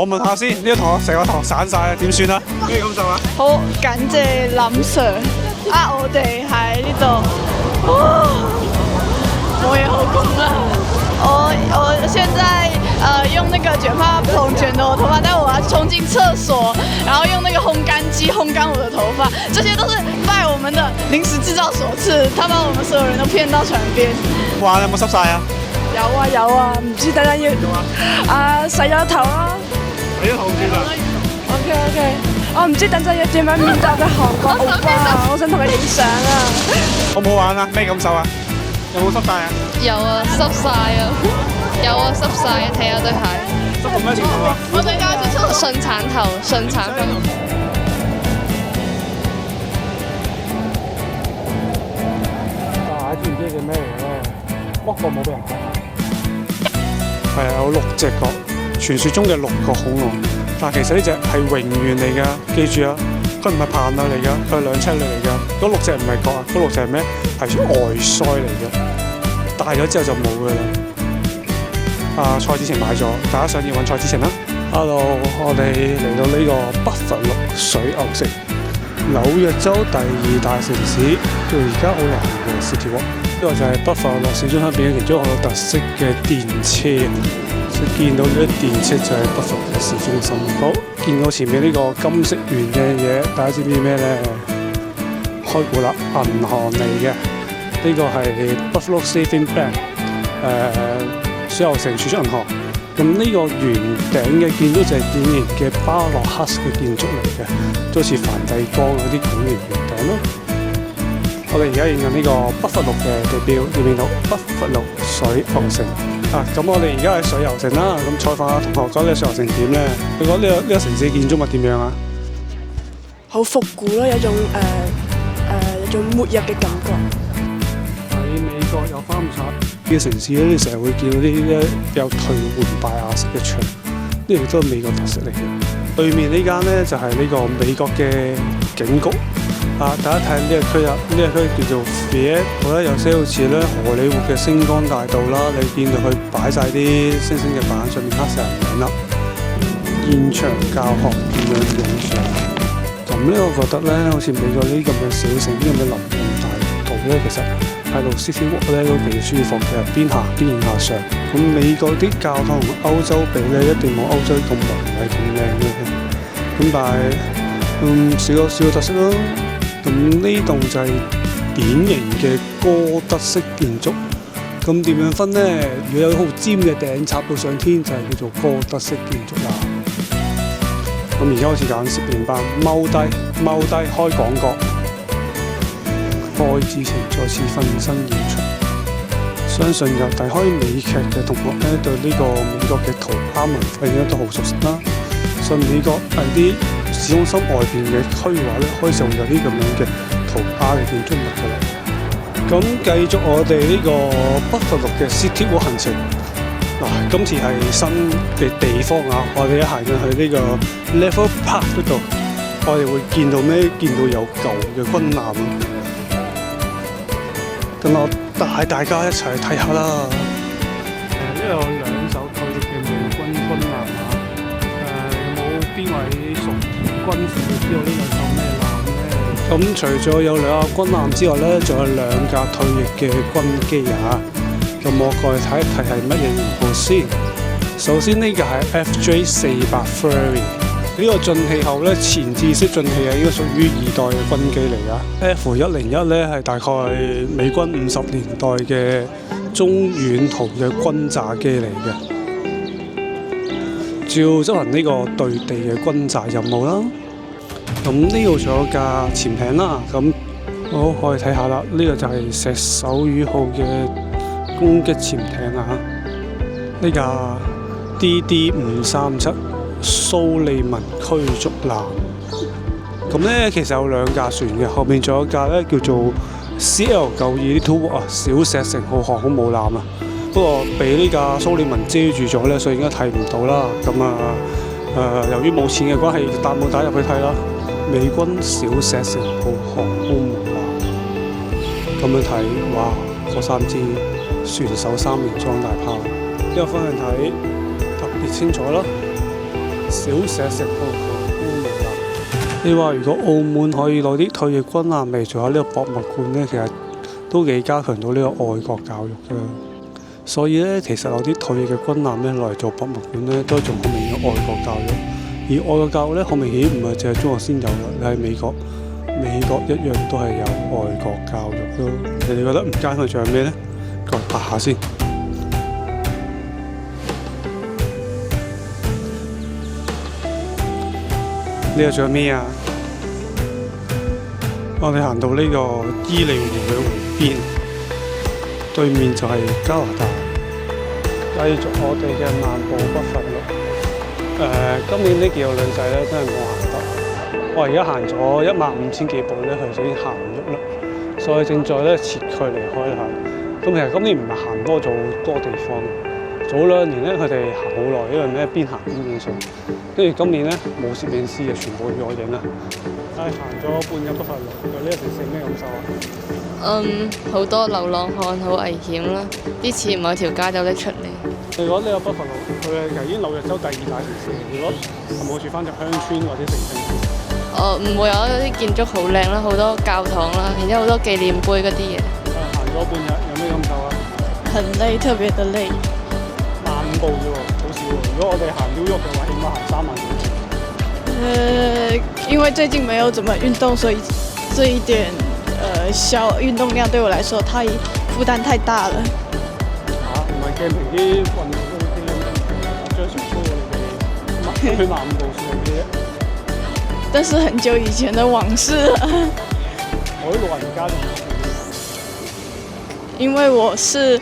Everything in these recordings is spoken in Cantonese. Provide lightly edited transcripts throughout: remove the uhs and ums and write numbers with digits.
我問下先，呢個堂成個堂散晒，點算啊？咩感受啊？好感謝林 Sir 我哋喺呢度，冇嘢好講啦。我現在用那個捲髮棒捲的我頭髮，但我要衝進廁所，然後用那個烘乾機烘乾我的頭髮，這些都是拜我們的臨時製造所賜，他把我們所有人都騙到床邊。哇！有冇濕晒啊？有啊，唔知等陣要洗咗頭咯。洗咗頭先啊 OK， 我唔知等陣要點樣面對嘅韓國歐巴，我想同佢影相啊。好唔好玩啊？咩感受啊？有冇濕晒啊？有啊，濕晒啊！有啊，濕晒啊！睇下對鞋。濕到咩程度啊？我等下去廁所。順產頭，順產分。知唔知叫咩嚟咧？不過冇俾人睇。係啊，有6隻角，傳說中嘅6個恐龍。但係其實呢隻係蠑螈嚟㗎，記住啊！佢唔係爬類嚟㗎，佢係兩棲類嚟㗎。嗰6隻唔係角啊，嗰6隻係咩？係外鰓嚟嘅。大咗之後就冇㗎啦。蔡子晴買咗，大家想要揾蔡子晴啦。Hello， 我哋嚟到呢個北佛鹿水牛城，紐約州第2大城市，到而家好難嘅 City Walk。呢個就係北佛鹿市中心入邊嘅其中一個好特色嘅電車。見到呢啲電車就係北佛鹿市中心。好，見到前面呢個金色圓嘅嘢，大家知唔知咩咧？開估啦，銀行嚟嘅。呢個係 Buffalo Savings Bank， 水牛城儲蓄銀行。咁呢個圓頂嘅建築就係典型嘅巴洛克式嘅建築嚟嘅，都好似梵蒂岡嗰啲拱形圓頂咯。我哋而家影緊呢個北佛鹿嘅地標，見唔見到北佛鹿水牛城？咁我哋而家喺水牛城啦。咁採訪下同學，覺得呢個水牛城點咧？你覺得呢個城市建築物點樣啊？好復古咯，有種末日嘅感覺。喺美國有翻咁嘅城市咧，你成日會見到啲有頹垣敗瓦式嘅牆，呢個都係美國特色嚟嘅。對面呢間咧就係呢個美國嘅警局。大家睇呢個區啊，呢個區叫做 Fiat， 我覺得有些好似咧荷里活嘅星光大道啦。你見到佢擺晒啲星星嘅板上面刻成人名啦。現場教學點樣影相？咁咧，我覺得咧，好似美國呢啲咁嘅小城，呢咁嘅林蔭大道咧，其實喺度 City Walk 咧都幾舒服嘅，邊行邊影下相。咁美國啲教堂同歐洲比咧，一定冇歐洲咁宏偉咁靚嘅。咁但係少個特色咯。咁呢棟就係典型嘅哥德式建築。咁點樣分呢？如果有好尖嘅頂插到上天，就係叫做哥德式建築啦。咁而家開始揀攝影班，踎低開廣角，開之前再次分身演出。相信有睇開美劇嘅同學咧，對呢個美國嘅塗鴉文化應該都好熟悉啦。所以美國係啲市中心外邊嘅區劃咧，開始會有啲咁樣嘅塗鴉嘅建築物㗎啦。咁繼續我哋呢個北佛鹿嘅 City Walk 行程。今次係新嘅地方啊！我哋一行進去呢個 Level Park 嗰度，我哋會見到咩？見到有舊嘅軍艦。咁我帶大家一齊去睇下啦。呢度有2艘退役嘅美軍軍艦啊！有冇邊位熟軍事知道呢兩艘咩艦咧？咁除咗有2架軍艦之外咧，仲有2架退役嘅軍機啊！咁我過去睇一睇係乜嘢型號先。首先呢個係 FJ400 Fury， 呢個進氣口咧，前置式進氣係應該屬於2代嘅軍機嚟㗎。F101 咧係大概美軍50年代嘅中遠途嘅轟炸機嚟嘅，主要執行呢個對地嘅轟炸任務啦。咁呢度仲有架潛艇啦，咁好可以睇下啦。呢個就係石手魚號嘅攻擊潛艇啊！呢架 DD537 蘇利文驅逐艦。咁咧其實有2架船嘅，後面仲有一架咧叫做 CL92 Little Rock 啊，小石城號航空母艦啊。不過俾呢架蘇利文遮住咗咧，所以應該睇唔到啦。咁由於冇錢嘅關係，冇打入去睇啦。美軍小石城號航空母艦，咁樣睇，哇！嗰3支船手3連裝大炮，呢個方向睇特別清楚啦。小寫食報告都冇啦。你話如果澳門可以攞啲退役軍艦嚟做下呢個博物館呢，其實都幾加強到呢個愛國教育㗎。所以呢，其實有啲退役嘅軍艦呢，攞嚟做博物館呢，都仲好明顯愛國教育。而愛國教育呢，好明顯唔係淨係中國先有啦，你喺美國一樣都係有愛國教育咯。你哋覺得唔加強仲有咩呢？過嚟拍下先。呢度仲有咩啊？我哋行到呢個伊利湖嘅湖邊，對面就係加拿大。繼續我哋嘅漫步不乏路。今年呢幾個女仔咧真係冇行得。我而家行咗15000幾步咧，佢就已經行唔喐啦，所以正在咧切距離開下。咁其實今年唔係行多咗好多地方。早2年咧，佢哋行好耐，因為咩邊行邊影相。跟住今年咧冇攝影師嘅，全部要我影啦。行咗半日不乏路，對呢個城市咩感受啊？好多流浪漢，好危險啦！啲錢唔係條街就拎出嚟。如果呢個不乏路，佢係已經紐約州第2大城市。如果係冇住翻隻鄉村或者城鎮，唔會有啲建築好靚啦，好多教堂啦，然之後好多紀念碑嗰啲嘢。行咗半日，有咩感受啊？很累，特別的累。漫步啫喎，好少喎。如果我哋行紐約嘅話，起碼行3萬幾。因為最近沒有怎麼運動，所以這一點小運動量對我來說太負擔太大了。唔係鏡平啲運動都 OK 嘅，張小粗你哋去漫步算係咩啫？但是很久以前的往事了。我啲老人家就因為我是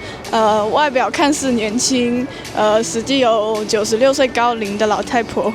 外表看似年輕，實際有96歲高齡的老太婆。